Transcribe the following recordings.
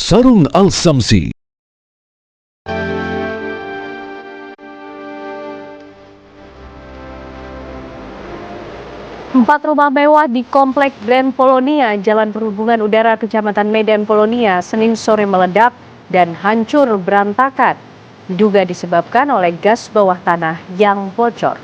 Sarung Al-Samsi. 4 rumah mewah di Komplek Grand Polonia, Jalan Perhubungan Udara, Kecamatan Medan Polonia, Senin sore meledak dan hancur berantakan. Diduga disebabkan oleh gas bawah tanah yang bocor.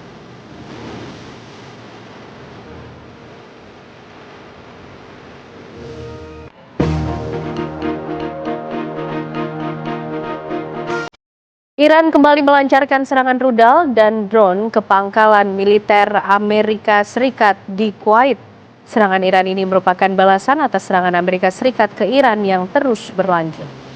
Iran kembali melancarkan serangan rudal dan drone ke pangkalan militer Amerika Serikat di Kuwait. Serangan Iran ini merupakan balasan atas serangan Amerika Serikat ke Iran yang terus berlanjut.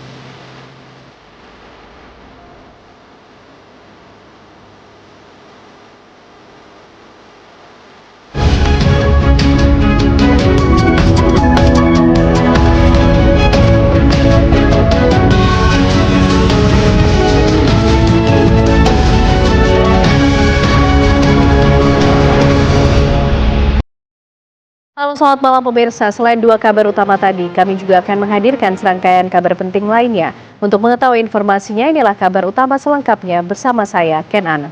Halo, selamat malam pemirsa. Selain 2 kabar utama tadi, kami juga akan menghadirkan serangkaian kabar penting lainnya. Untuk mengetahui informasinya, inilah kabar utama selengkapnya bersama saya, Ken Ana.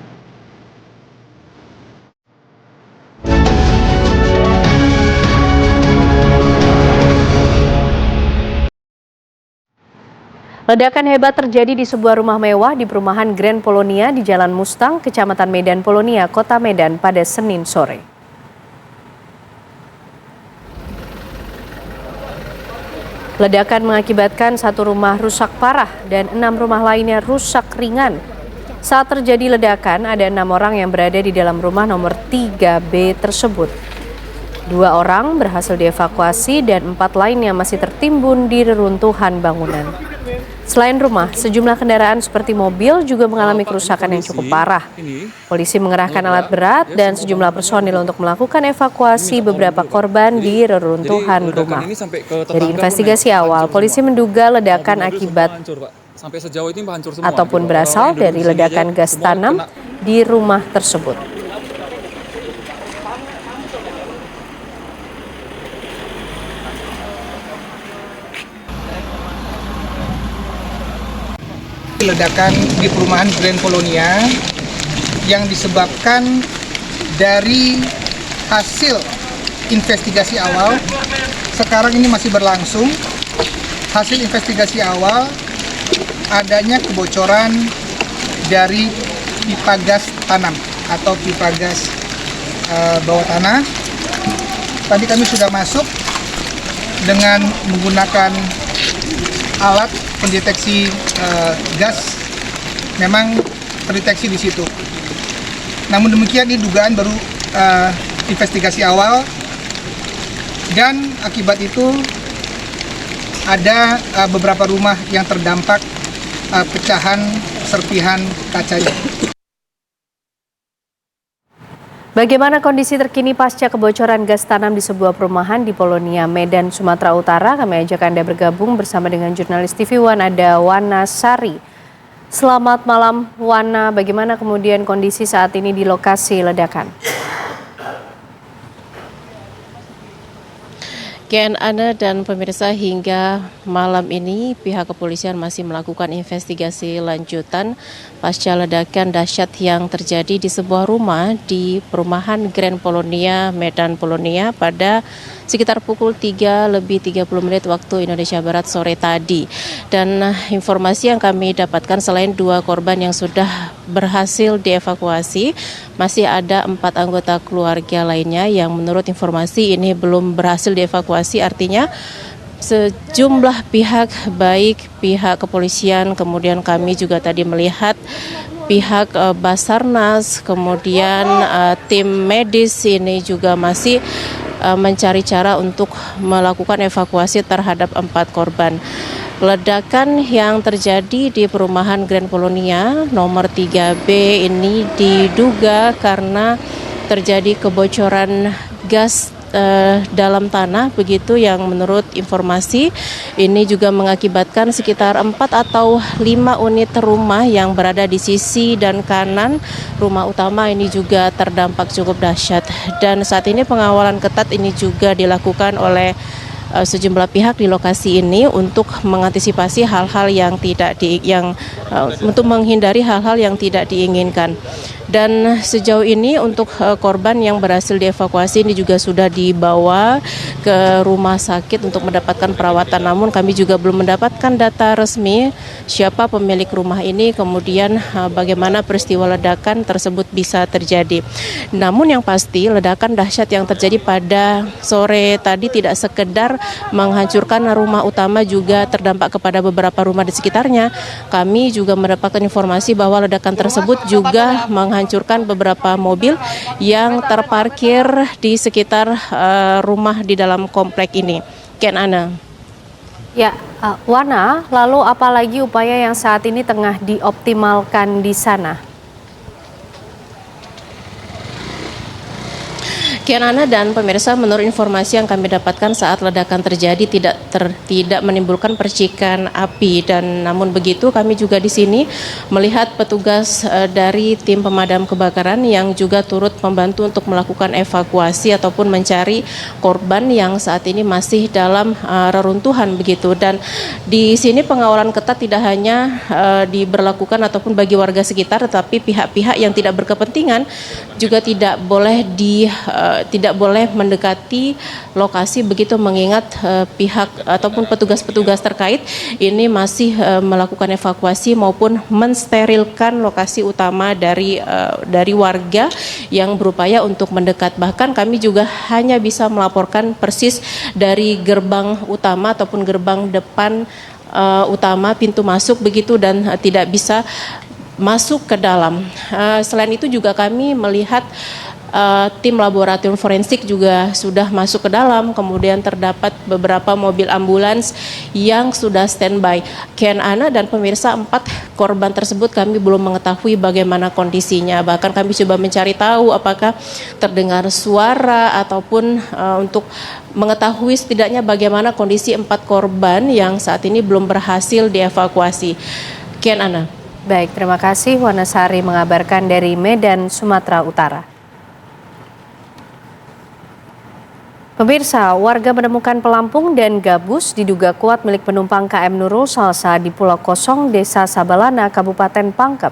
Ledakan hebat terjadi di sebuah rumah mewah di perumahan Grand Polonia di Jalan Mustang, Kecamatan Medan Polonia, Kota Medan pada Senin sore. Ledakan mengakibatkan 1 rumah rusak parah dan 6 rumah lainnya rusak ringan. Saat terjadi ledakan, ada 6 orang yang berada di dalam rumah nomor 3B tersebut. 2 orang berhasil dievakuasi dan 4 lainnya masih tertimbun di reruntuhan bangunan. Selain rumah, sejumlah kendaraan seperti mobil juga mengalami kerusakan yang cukup parah. Polisi mengerahkan alat berat dan sejumlah personil untuk melakukan evakuasi beberapa korban di reruntuhan rumah. Dari investigasi awal, polisi menduga ledakan akibat ataupun berasal dari ledakan gas tanam di rumah tersebut. Ledakan di perumahan Grand Polonia yang disebabkan dari hasil investigasi awal. Sekarang ini masih berlangsung. Hasil investigasi awal adanya kebocoran dari pipa gas tanam atau pipa gas bawah tanah. Tadi kami sudah masuk dengan menggunakan alat pendeteksi gas, memang terdeteksi di situ. Namun demikian, ini dugaan baru investigasi awal, dan akibat itu ada beberapa rumah yang terdampak pecahan serpihan kacanya. Bagaimana kondisi terkini pasca kebocoran gas tanam di sebuah perumahan di Polonia, Medan, Sumatera Utara? Kami ajak Anda bergabung bersama dengan jurnalis TV One, ada Wana Sari. Selamat malam, Wana. Bagaimana kemudian kondisi saat ini di lokasi ledakan? Ken, Ana dan pemirsa, hingga malam ini pihak kepolisian masih melakukan investigasi lanjutan pasca ledakan dahsyat yang terjadi di sebuah rumah di perumahan Grand Polonia, Medan Polonia pada sekitar pukul 3:30 waktu Indonesia Barat sore tadi. Dan informasi yang kami dapatkan, selain 2 korban yang sudah berhasil dievakuasi, masih ada 4 anggota keluarga lainnya yang menurut informasi ini belum berhasil dievakuasi. Artinya sejumlah pihak, baik pihak kepolisian, kemudian kami juga tadi melihat pihak Basarnas, kemudian tim medis ini juga masih mencari cara untuk melakukan evakuasi terhadap 4 korban. Ledakan yang terjadi di perumahan Grand Polonia nomor 3B ini diduga karena terjadi kebocoran gas dalam tanah, begitu yang menurut informasi ini juga mengakibatkan sekitar 4 atau 5 unit rumah yang berada di sisi dan kanan rumah utama ini juga terdampak cukup dahsyat. Dan saat ini pengawalan ketat ini juga dilakukan oleh sejumlah pihak di lokasi ini untuk mengantisipasi hal-hal yang untuk menghindari hal-hal yang tidak diinginkan. Dan sejauh ini untuk korban yang berhasil dievakuasi ini juga sudah dibawa ke rumah sakit untuk mendapatkan perawatan. Namun kami juga belum mendapatkan data resmi siapa pemilik rumah ini, kemudian bagaimana peristiwa ledakan tersebut bisa terjadi. Namun yang pasti ledakan dahsyat yang terjadi pada sore tadi tidak sekedar menghancurkan rumah utama, juga terdampak kepada beberapa rumah di sekitarnya. Kami juga mendapatkan informasi bahwa ledakan tersebut juga menghancurkan beberapa mobil yang terparkir di sekitar rumah di dalam komplek ini. Ken Ana. Ya, Wana, lalu apalagi upaya yang saat ini tengah dioptimalkan di sana? Kianana dan pemirsa, menurut informasi yang kami dapatkan saat ledakan terjadi tidak menimbulkan percikan api, dan namun begitu kami juga di sini melihat petugas dari tim pemadam kebakaran yang juga turut membantu untuk melakukan evakuasi ataupun mencari korban yang saat ini masih dalam reruntuhan begitu. Dan di sini pengawalan ketat tidak hanya diberlakukan ataupun bagi warga sekitar, tetapi pihak-pihak yang tidak berkepentingan juga tidak boleh mendekati lokasi begitu, mengingat pihak ataupun petugas-petugas terkait ini masih melakukan evakuasi maupun mensterilkan lokasi utama dari warga yang berupaya untuk mendekat. Bahkan kami juga hanya bisa melaporkan persis dari gerbang utama ataupun gerbang depan utama, pintu masuk begitu, dan tidak bisa masuk ke dalam. Selain itu juga kami melihat tim laboratorium forensik juga sudah masuk ke dalam, kemudian terdapat beberapa mobil ambulans yang sudah standby. Ken Ana dan pemirsa, 4 korban tersebut kami belum mengetahui bagaimana kondisinya. Bahkan kami coba mencari tahu apakah terdengar suara ataupun untuk mengetahui setidaknya bagaimana kondisi 4 korban yang saat ini belum berhasil dievakuasi. Ken Ana. Baik, terima kasih Wana Sari mengabarkan dari Medan, Sumatera Utara. Pemirsa, warga menemukan pelampung dan gabus diduga kuat milik penumpang KM Nurul Salsa di Pulau Kosong, Desa Sabalana, Kabupaten Pangkep.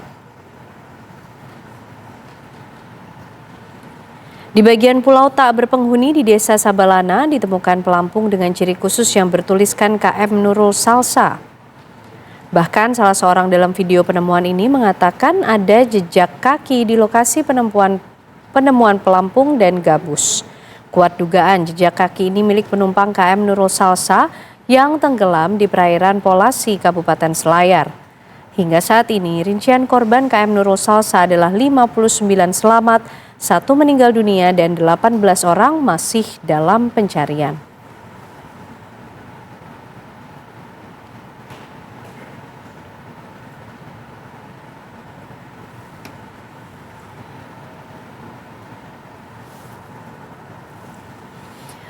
Di bagian pulau tak berpenghuni di Desa Sabalana ditemukan pelampung dengan ciri khusus yang bertuliskan KM Nurul Salsa. Bahkan salah seorang dalam video penemuan ini mengatakan ada jejak kaki di lokasi penemuan pelampung dan gabus. Kuat dugaan jejak kaki ini milik penumpang KM Nurul Salsa yang tenggelam di perairan Polasi, Kabupaten Selayar. Hingga saat ini rincian korban KM Nurul Salsa adalah 59 selamat, 1 meninggal dunia dan 18 orang masih dalam pencarian.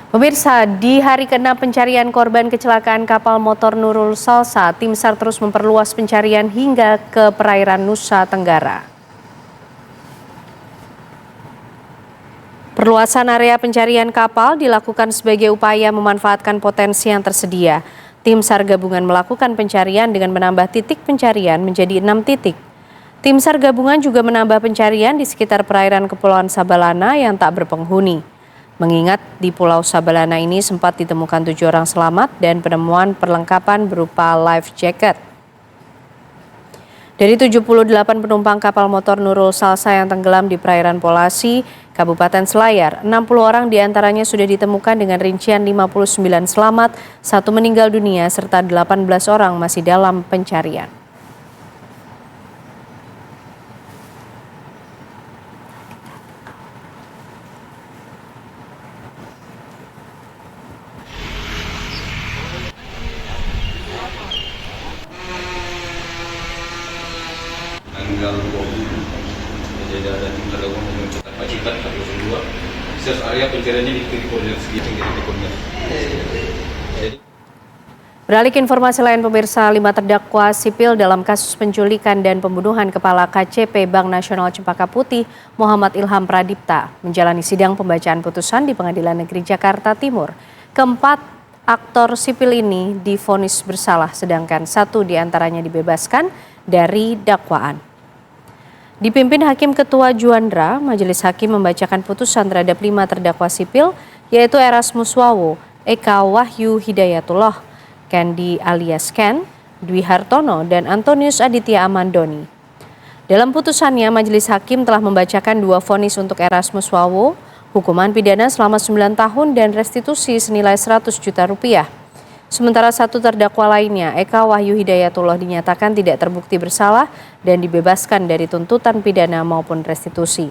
Pemirsa, di hari ke-6 pencarian korban kecelakaan kapal motor Nurul Salsa, tim SAR terus memperluas pencarian hingga ke perairan Nusa Tenggara. Perluasan area pencarian kapal dilakukan sebagai upaya memanfaatkan potensi yang tersedia. Tim SAR gabungan melakukan pencarian dengan menambah titik pencarian menjadi 6 titik. Tim SAR gabungan juga menambah pencarian di sekitar perairan Kepulauan Sabalana yang tak berpenghuni. Mengingat di Pulau Sabalana ini sempat ditemukan 7 orang selamat dan penemuan perlengkapan berupa life jacket. Dari 78 penumpang kapal motor Nurul Salsa yang tenggelam di perairan Polasi, Kabupaten Selayar, 60 orang diantaranya sudah ditemukan dengan rincian 59 selamat, 1 meninggal dunia, serta 18 orang masih dalam pencarian. Tanggal 20 jadi ada tim tergabung menunjukkan Pacitan 102 search area pencariannya di titik koordinat segitu titik koordinat. Beralih ke informasi lain, pemirsa, 5 terdakwa sipil dalam kasus penculikan dan pembunuhan Kepala KCP Bank Nasional Cempaka Putih Muhammad Ilham Pradipta menjalani sidang pembacaan putusan di Pengadilan Negeri Jakarta Timur. Keempat aktor sipil ini divonis bersalah, sedangkan 1 diantaranya dibebaskan dari dakwaan. Dipimpin Hakim Ketua Juandra, Majelis Hakim membacakan putusan terhadap 5 terdakwa sipil, yaitu Erasmus Wawo, Eka Wahyu Hidayatullah, Kandi alias Ken, Dwi Hartono, dan Antonius Aditya Amandoni. Dalam putusannya, Majelis Hakim telah membacakan 2 vonis untuk Erasmus Wawo, hukuman pidana selama 9 tahun dan restitusi senilai 100 juta rupiah. Sementara 1 terdakwa lainnya, Eka Wahyu Hidayatullah, dinyatakan tidak terbukti bersalah dan dibebaskan dari tuntutan pidana maupun restitusi.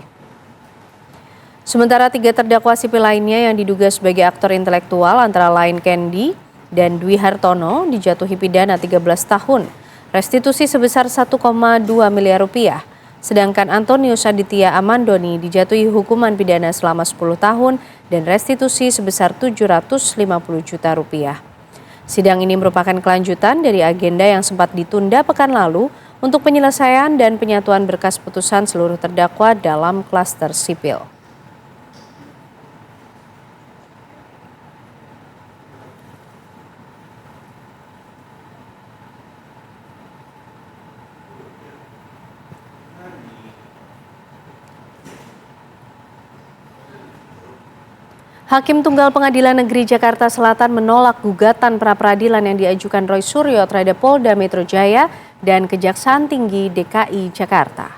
Sementara 3 terdakwa sipil lainnya yang diduga sebagai aktor intelektual antara lain Kendi dan Dwi Hartono dijatuhi pidana 13 tahun, restitusi sebesar 1,2 miliar rupiah. Sedangkan Antonius Aditya Amandoni dijatuhi hukuman pidana selama 10 tahun dan restitusi sebesar 750 juta rupiah. Sidang ini merupakan kelanjutan dari agenda yang sempat ditunda pekan lalu untuk penyelesaian dan penyatuan berkas putusan seluruh terdakwa dalam klaster sipil. Hakim Tunggal Pengadilan Negeri Jakarta Selatan menolak gugatan pra-peradilan yang diajukan Roy Suryo terhadap Polda Metro Jaya dan Kejaksaan Tinggi DKI Jakarta.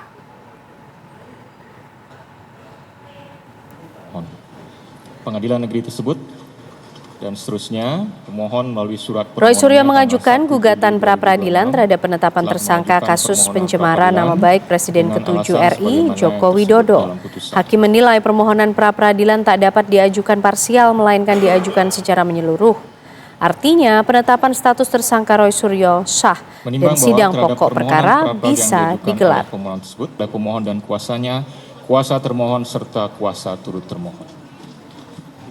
Pengadilan negeri tersebut dan seterusnya pemohon melalui surat Roy Suryo mengajukan gugatan pra-peradilan terhadap penetapan tersangka kasus pencemaran nama baik Presiden ke-7 RI Joko Widodo. Hakim menilai permohonan pra-peradilan tak dapat diajukan parsial melainkan diajukan secara menyeluruh. Artinya penetapan status tersangka Roy Suryo sah dan sidang pokok perkara bisa digelar. Pemohon dan kuasanya, kuasa termohon serta kuasa turut termohon.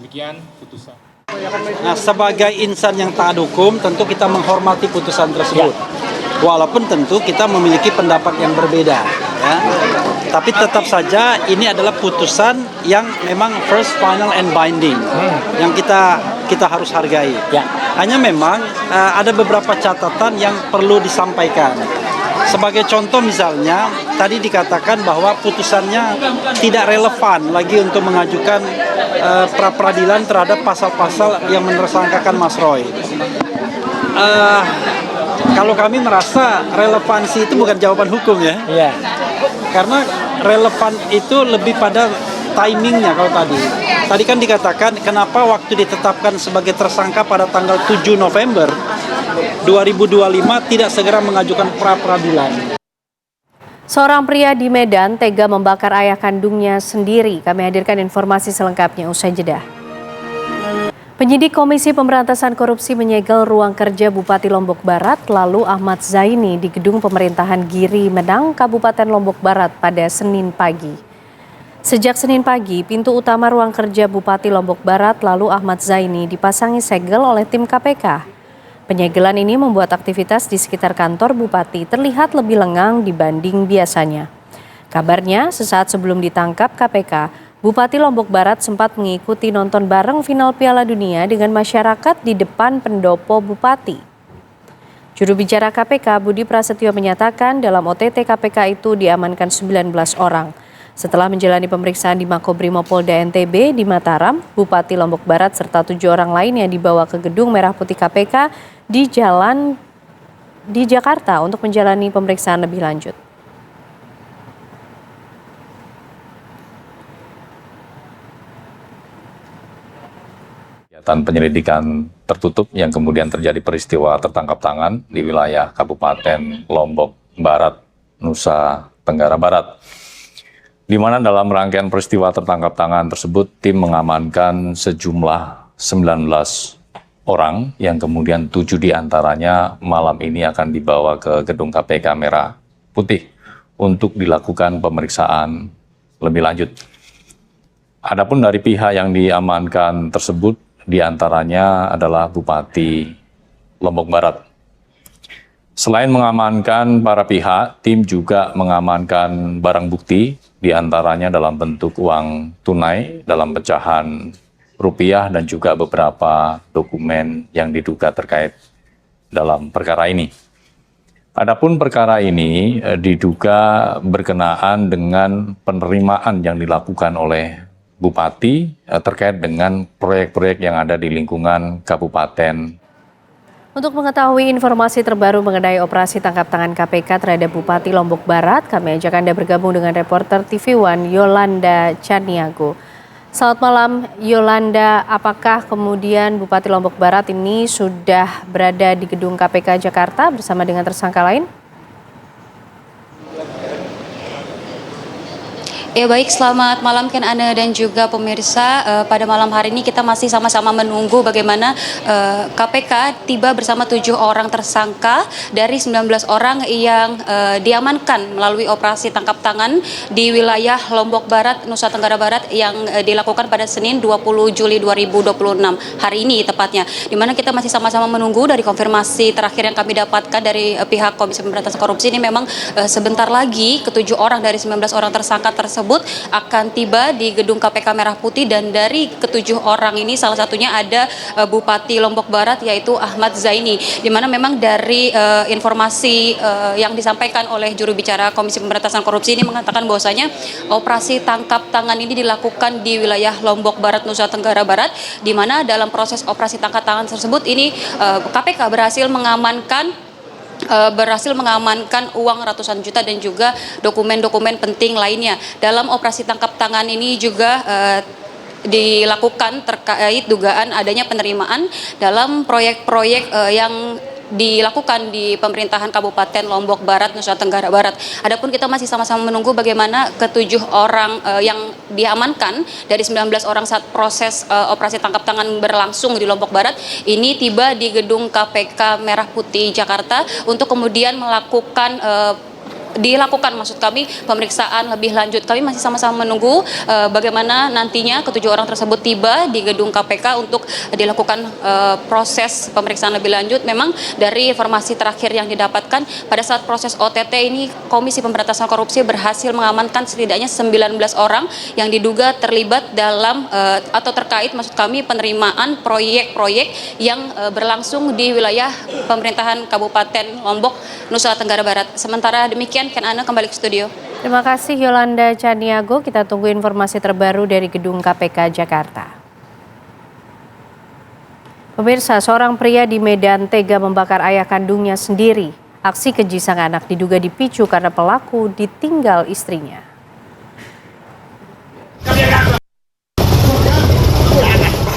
Demikian putusan. Nah, sebagai insan yang taat hukum, tentu kita menghormati putusan tersebut. Walaupun tentu kita memiliki pendapat yang berbeda, ya. Tapi tetap saja ini adalah putusan yang memang first, final, and binding, yang kita harus hargai. Hanya memang ada beberapa catatan yang perlu disampaikan. Sebagai contoh misalnya, tadi dikatakan bahwa putusannya tidak relevan lagi untuk mengajukan pra-peradilan terhadap pasal-pasal yang menersangkakan Mas Roy. Kalau kami merasa relevansi itu bukan jawaban hukum ya. Karena relevan itu lebih pada timingnya kalau tadi. Tadi kan dikatakan kenapa waktu ditetapkan sebagai tersangka pada tanggal 7 November 2025 tidak segera mengajukan pra-peradilan. Seorang pria di Medan tega membakar ayah kandungnya sendiri. Kami hadirkan informasi selengkapnya usai jeda. Penyidik Komisi Pemberantasan Korupsi menyegel ruang kerja Bupati Lombok Barat lalu Ahmad Zaini di gedung pemerintahan Giri Menang, Kabupaten Lombok Barat pada Senin pagi. Sejak Senin pagi, pintu utama ruang kerja Bupati Lombok Barat lalu Ahmad Zaini dipasangi segel oleh tim KPK. Penyegelan ini membuat aktivitas di sekitar kantor Bupati terlihat lebih lengang dibanding biasanya. Kabarnya, sesaat sebelum ditangkap KPK, Bupati Lombok Barat sempat mengikuti nonton bareng final Piala Dunia dengan masyarakat di depan pendopo Bupati. Juru bicara KPK Budi Prasetyo menyatakan dalam OTT KPK itu diamankan 19 orang. Setelah menjalani pemeriksaan di Makobrimob Polda NTB di Mataram, Bupati Lombok Barat serta 7 orang lainnya dibawa ke Gedung Merah Putih KPK di Jakarta untuk menjalani pemeriksaan lebih lanjut. Kegiatan penyelidikan tertutup yang kemudian terjadi peristiwa tertangkap tangan di wilayah Kabupaten Lombok Barat, Nusa Tenggara Barat. Di mana dalam rangkaian peristiwa tertangkap tangan tersebut, tim mengamankan sejumlah 19 orang yang kemudian 7 diantaranya malam ini akan dibawa ke gedung KPK Merah Putih untuk dilakukan pemeriksaan lebih lanjut. Adapun dari pihak yang diamankan tersebut, diantaranya adalah Bupati Lombok Barat. Selain mengamankan para pihak, tim juga mengamankan barang bukti, diantaranya dalam bentuk uang tunai dalam pecahan rupiah dan juga beberapa dokumen yang diduga terkait dalam perkara ini. Adapun perkara ini diduga berkenaan dengan penerimaan yang dilakukan oleh Bupati terkait dengan proyek-proyek yang ada di lingkungan Kabupaten. Untuk mengetahui informasi terbaru mengenai operasi tangkap tangan KPK terhadap Bupati Lombok Barat, kami ajak Anda bergabung dengan reporter TV One Yolanda Chaniago. Selamat malam Yolanda, apakah kemudian Bupati Lombok Barat ini sudah berada di gedung KPK Jakarta bersama dengan tersangka lain? Ya baik, selamat malam Ken Ana dan juga pemirsa. Pada malam hari ini kita masih sama-sama menunggu bagaimana KPK tiba bersama 7 orang tersangka dari 19 orang yang diamankan melalui operasi tangkap tangan di wilayah Lombok Barat, Nusa Tenggara Barat yang dilakukan pada Senin 20 Juli 2026 hari ini tepatnya. Di mana kita masih sama-sama menunggu dari konfirmasi terakhir yang kami dapatkan dari pihak Komisi Pemberantasan Korupsi ini memang sebentar lagi ke-7 orang dari 19 orang tersangka tersebut akan tiba di gedung KPK Merah Putih, dan dari ke-7 orang ini salah satunya ada Bupati Lombok Barat yaitu Ahmad Zaini, di mana memang dari informasi yang disampaikan oleh juru bicara Komisi Pemberantasan Korupsi ini mengatakan bahwasanya operasi tangkap tangan ini dilakukan di wilayah Lombok Barat, Nusa Tenggara Barat, di mana dalam proses operasi tangkap tangan tersebut ini KPK berhasil mengamankan uang ratusan juta dan juga dokumen-dokumen penting lainnya. Dalam operasi tangkap tangan ini juga dilakukan terkait dugaan adanya penerimaan dalam proyek-proyek yang dilakukan di pemerintahan Kabupaten Lombok Barat, Nusa Tenggara Barat. Adapun kita masih sama-sama menunggu bagaimana ke-7 orang yang diamankan dari 19 orang saat proses operasi tangkap tangan berlangsung di Lombok Barat ini tiba di gedung KPK Merah Putih Jakarta untuk kemudian dilakukan pemeriksaan lebih lanjut. Kami masih sama-sama menunggu bagaimana nantinya ke-7 orang tersebut tiba di gedung KPK untuk dilakukan proses pemeriksaan lebih lanjut. Memang dari informasi terakhir yang didapatkan pada saat proses OTT ini Komisi Pemberantasan Korupsi berhasil mengamankan setidaknya 19 orang yang diduga terlibat dalam atau terkait penerimaan proyek-proyek yang berlangsung di wilayah pemerintahan Kabupaten Lombok, Nusa Tenggara Barat. Sementara demikian, Ken Ana kembali ke studio. Terima kasih Yolanda Chaniago. Kita tunggu informasi terbaru dari gedung KPK Jakarta. Pemirsa, seorang pria di Medan tega membakar ayah kandungnya sendiri. Aksi keji sang anak diduga dipicu karena pelaku ditinggal istrinya.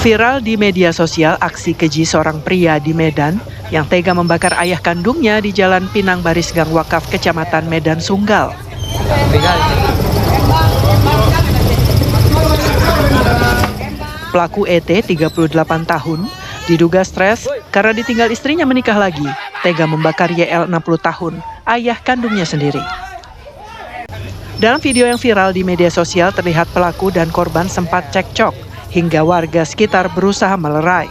Viral di media sosial aksi keji seorang pria di Medan yang tega membakar ayah kandungnya di Jalan Pinang Baris Gang Wakaf, Kecamatan Medan Sunggal. Pelaku ET, 38 tahun, diduga stres karena ditinggal istrinya menikah lagi, tega membakar YL 60 tahun, ayah kandungnya sendiri. Dalam video yang viral di media sosial terlihat pelaku dan korban sempat cekcok, hingga warga sekitar berusaha melerai.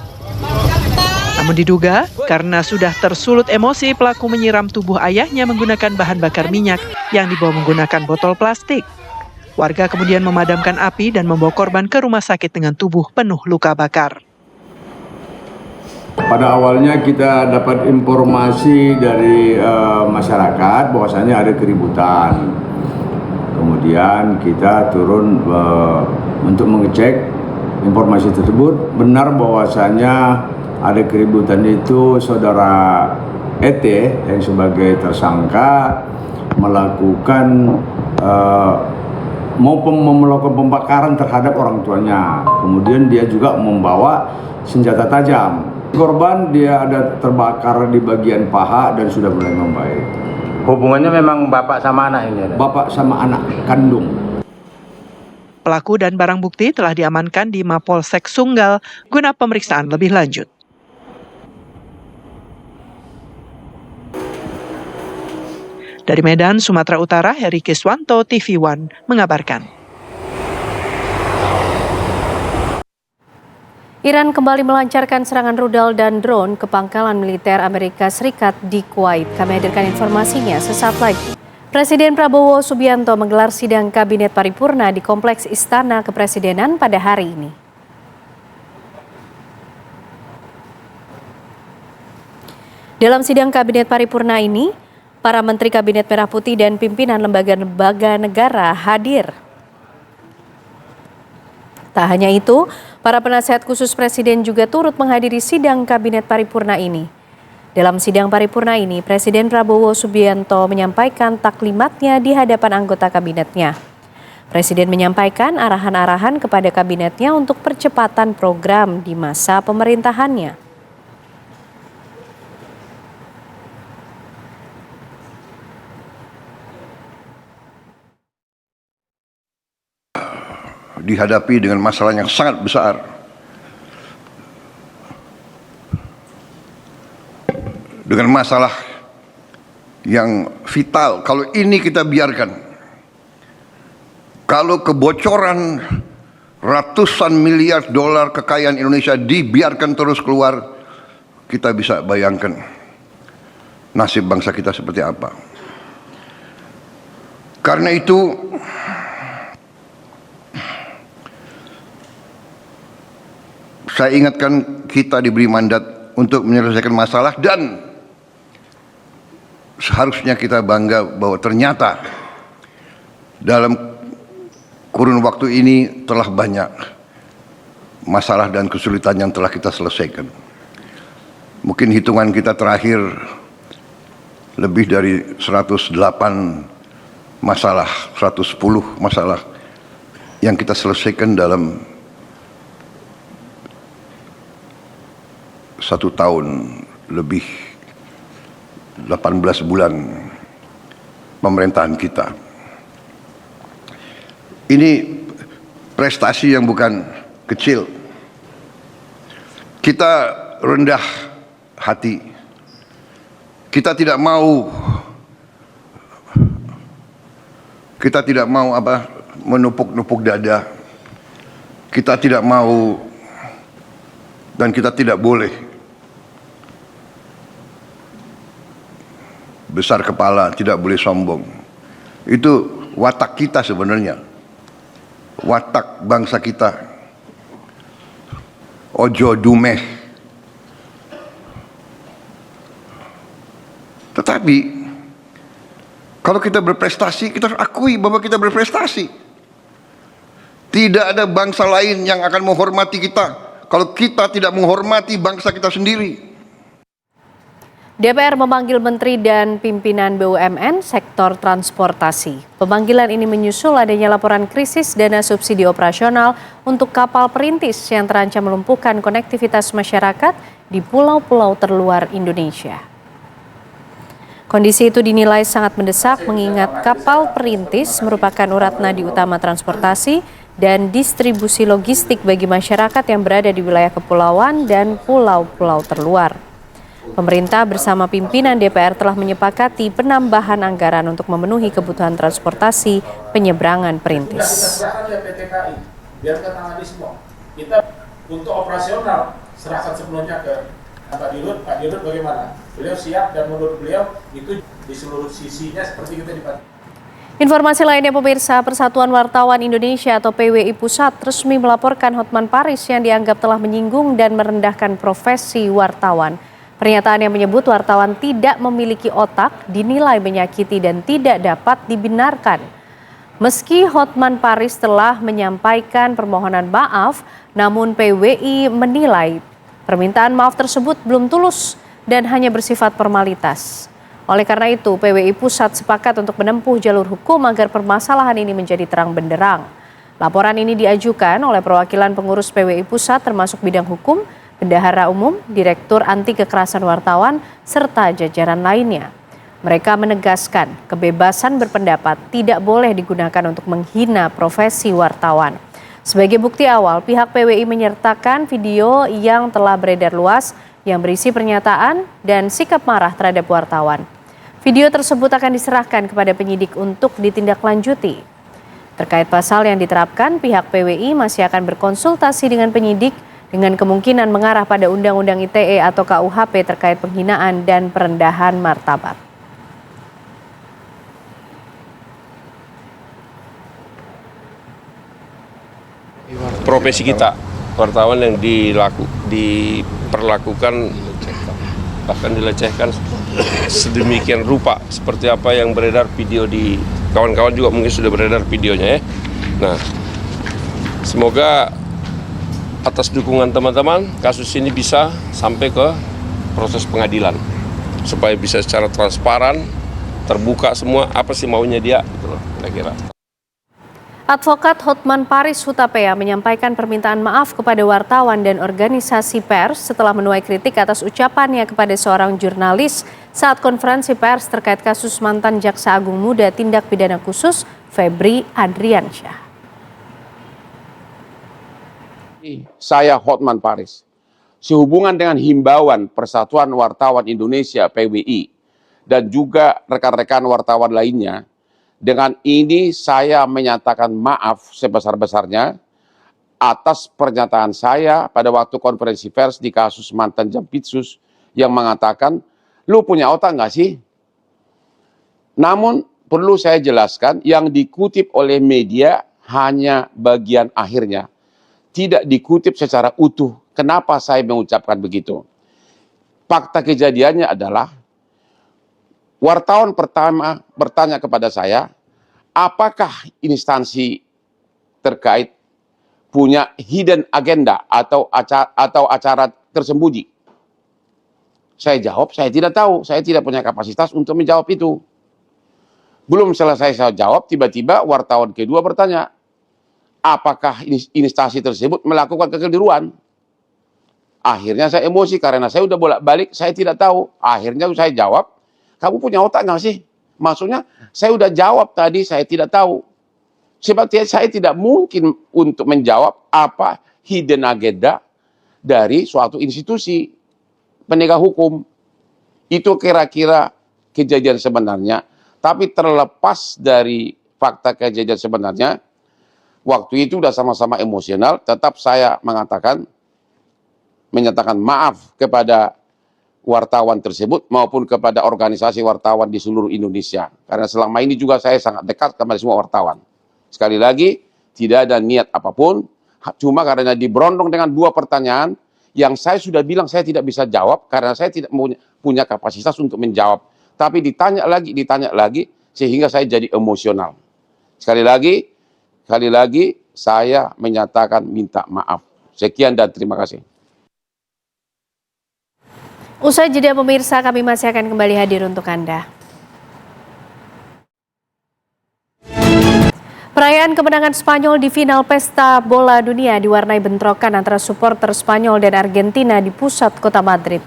Namun diduga karena sudah tersulut emosi, pelaku menyiram tubuh ayahnya menggunakan bahan bakar minyak yang dibawa menggunakan botol plastik. Warga kemudian memadamkan api dan membawa korban ke rumah sakit dengan tubuh penuh luka bakar. Pada awalnya kita dapat informasi dari masyarakat bahwasanya ada keributan. Kemudian kita turun untuk mengecek informasi tersebut. Benar bahwasanya ada keributan itu saudara ET yang sebagai tersangka melakukan melakukan pembakaran terhadap orang tuanya. Kemudian dia juga membawa senjata tajam. Korban dia ada terbakar di bagian paha dan sudah mulai membaik. Hubungannya memang bapak sama anak ini? Bapak sama anak kandung. Pelaku dan barang bukti telah diamankan di Mapolsek Sunggal guna pemeriksaan lebih lanjut. Dari Medan, Sumatera Utara, Heri Kiswanto, TV One mengabarkan. Iran kembali melancarkan serangan rudal dan drone ke pangkalan militer Amerika Serikat di Kuwait. Kami hadirkan informasinya sesaat lagi. Presiden Prabowo Subianto menggelar sidang Kabinet Paripurna di Kompleks Istana Kepresidenan pada hari ini. Dalam sidang Kabinet Paripurna ini, para Menteri Kabinet Merah Putih dan pimpinan lembaga-lembaga negara hadir. Tak hanya itu, para penasihat khusus Presiden juga turut menghadiri sidang Kabinet Paripurna ini. Dalam sidang paripurna ini, Presiden Prabowo Subianto menyampaikan taklimatnya di hadapan anggota kabinetnya. Presiden menyampaikan arahan-arahan kepada kabinetnya untuk percepatan program di masa pemerintahannya. Dihadapi dengan masalah yang sangat besar. Dengan masalah yang vital, kalau ini kita biarkan, kalau kebocoran ratusan miliar dolar kekayaan Indonesia dibiarkan terus keluar, kita bisa bayangkan nasib bangsa kita seperti apa. Karena itu, saya ingatkan, kita diberi mandat untuk menyelesaikan masalah, dan seharusnya kita bangga bahwa ternyata dalam kurun waktu ini telah banyak masalah dan kesulitan yang telah kita selesaikan. Mungkin hitungan kita terakhir lebih dari 108 masalah, 110 masalah yang kita selesaikan dalam 1 tahun lebih, 18 bulan pemerintahan kita. Ini prestasi yang bukan kecil. Kita rendah hati. Kita tidak mau menupuk-nupuk dada. Kita tidak mau dan kita tidak boleh besar kepala, tidak boleh sombong. Itu watak kita sebenarnya, watak bangsa kita. Ojo dumeh. Tetapi kalau kita berprestasi, kita harus akui bahwa kita berprestasi. Tidak ada bangsa lain yang akan menghormati kita kalau kita tidak menghormati bangsa kita sendiri. DPR memanggil Menteri dan pimpinan BUMN sektor transportasi. Pemanggilan ini menyusul adanya laporan krisis dana subsidi operasional untuk kapal perintis yang terancam melumpuhkan konektivitas masyarakat di pulau-pulau terluar Indonesia. Kondisi itu dinilai sangat mendesak mengingat kapal perintis merupakan urat nadi utama transportasi dan distribusi logistik bagi masyarakat yang berada di wilayah kepulauan dan pulau-pulau terluar. Pemerintah bersama pimpinan DPR telah menyepakati penambahan anggaran untuk memenuhi kebutuhan transportasi penyeberangan perintis. Biar ketangani semua. Kita untuk operasional serahkan sepenuhnya ke Pak Dirut. Pak Dirut bagaimana? Beliau siap dan menurut beliau itu di seluruh sisinya seperti kita dipakai. Informasi lainnya pemirsa, Persatuan Wartawan Indonesia atau PWI Pusat resmi melaporkan Hotman Paris yang dianggap telah menyinggung dan merendahkan profesi wartawan. Pernyataan yang menyebut wartawan tidak memiliki otak dinilai menyakiti dan tidak dapat dibenarkan. Meski Hotman Paris telah menyampaikan permohonan maaf, namun PWI menilai permintaan maaf tersebut belum tulus dan hanya bersifat formalitas. Oleh karena itu, PWI Pusat sepakat untuk menempuh jalur hukum agar permasalahan ini menjadi terang benderang. Laporan ini diajukan oleh perwakilan pengurus PWI Pusat termasuk bidang hukum, Bendahara Umum, Direktur Anti Kekerasan Wartawan, serta jajaran lainnya. Mereka menegaskan kebebasan berpendapat tidak boleh digunakan untuk menghina profesi wartawan. Sebagai bukti awal, pihak PWI menyertakan video yang telah beredar luas yang berisi pernyataan dan sikap marah terhadap wartawan. Video tersebut akan diserahkan kepada penyidik untuk ditindaklanjuti. Terkait pasal yang diterapkan, pihak PWI masih akan berkonsultasi dengan penyidik dengan kemungkinan mengarah pada Undang-Undang ITE atau KUHP terkait penghinaan dan perendahan martabat. Profesi kita, wartawan yang diperlakukan bahkan dilecehkan sedemikian rupa seperti apa yang beredar video di kawan-kawan juga mungkin sudah beredar videonya ya. Nah, semoga atas dukungan teman-teman kasus ini bisa sampai ke proses pengadilan supaya bisa secara transparan, terbuka semua apa sih maunya dia gitu loh, kira-kira. Advokat Hotman Paris Hutapea menyampaikan permintaan maaf kepada wartawan dan organisasi pers setelah menuai kritik atas ucapannya kepada seorang jurnalis saat konferensi pers terkait kasus mantan Jaksa Agung Muda Tindak Pidana Khusus Febri Adriansyah. Saya Hotman Paris, sehubungan dengan himbauan Persatuan Wartawan Indonesia PWI dan juga rekan-rekan wartawan lainnya, dengan ini saya menyatakan maaf sebesar-besarnya atas pernyataan saya pada waktu konferensi pers di kasus mantan Jampitsus yang mengatakan, lu punya otak nggak sih? Namun perlu saya jelaskan, yang dikutip oleh media hanya bagian akhirnya. Tidak dikutip secara utuh. Kenapa saya mengucapkan begitu? Fakta kejadiannya adalah, wartawan pertama bertanya kepada saya, apakah instansi terkait punya hidden agenda atau acara tersembunyi? Saya jawab, saya tidak tahu, saya tidak punya kapasitas untuk menjawab itu. Belum selesai saya jawab, tiba-tiba wartawan kedua bertanya, apakah instansi tersebut melakukan kekeliruan? Akhirnya saya emosi karena saya udah bolak-balik, saya tidak tahu. Akhirnya saya jawab, kamu punya otak nggak sih? Maksudnya saya udah jawab tadi, saya tidak tahu. Sebab saya tidak mungkin untuk menjawab apa hidden agenda dari suatu institusi penegak hukum. Itu kira-kira kejadian sebenarnya. Tapi terlepas dari fakta kejadian sebenarnya, waktu itu udah sama-sama emosional, tetap saya menyatakan maaf kepada wartawan tersebut maupun kepada organisasi wartawan di seluruh Indonesia. Karena selama ini juga saya sangat dekat kepada semua wartawan. Sekali lagi, tidak ada niat apapun, cuma karena diberondong dengan dua pertanyaan yang saya sudah bilang saya tidak bisa jawab karena saya tidak punya kapasitas untuk menjawab. Tapi ditanya lagi, sehingga saya jadi emosional. Sekali lagi, saya menyatakan minta maaf. Sekian dan terima kasih. Usai jeda pemirsa, kami masih akan kembali hadir untuk Anda. Perayaan kemenangan Spanyol di final Pesta Bola Dunia diwarnai bentrokan antara supporter Spanyol dan Argentina di pusat kota Madrid.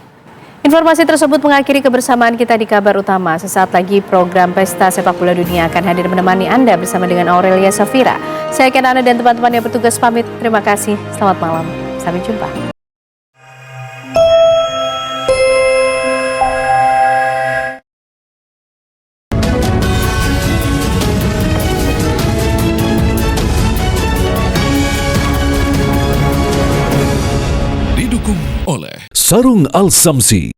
Informasi tersebut mengakhiri kebersamaan kita di kabar utama. Sesaat lagi program Pesta Sepak Bola Dunia akan hadir menemani Anda bersama dengan Aurelia Safira. Saya Ken Ana dan teman-teman yang bertugas pamit. Terima kasih. Selamat malam. Sampai jumpa. Didukung oleh Sarung Al Samsi,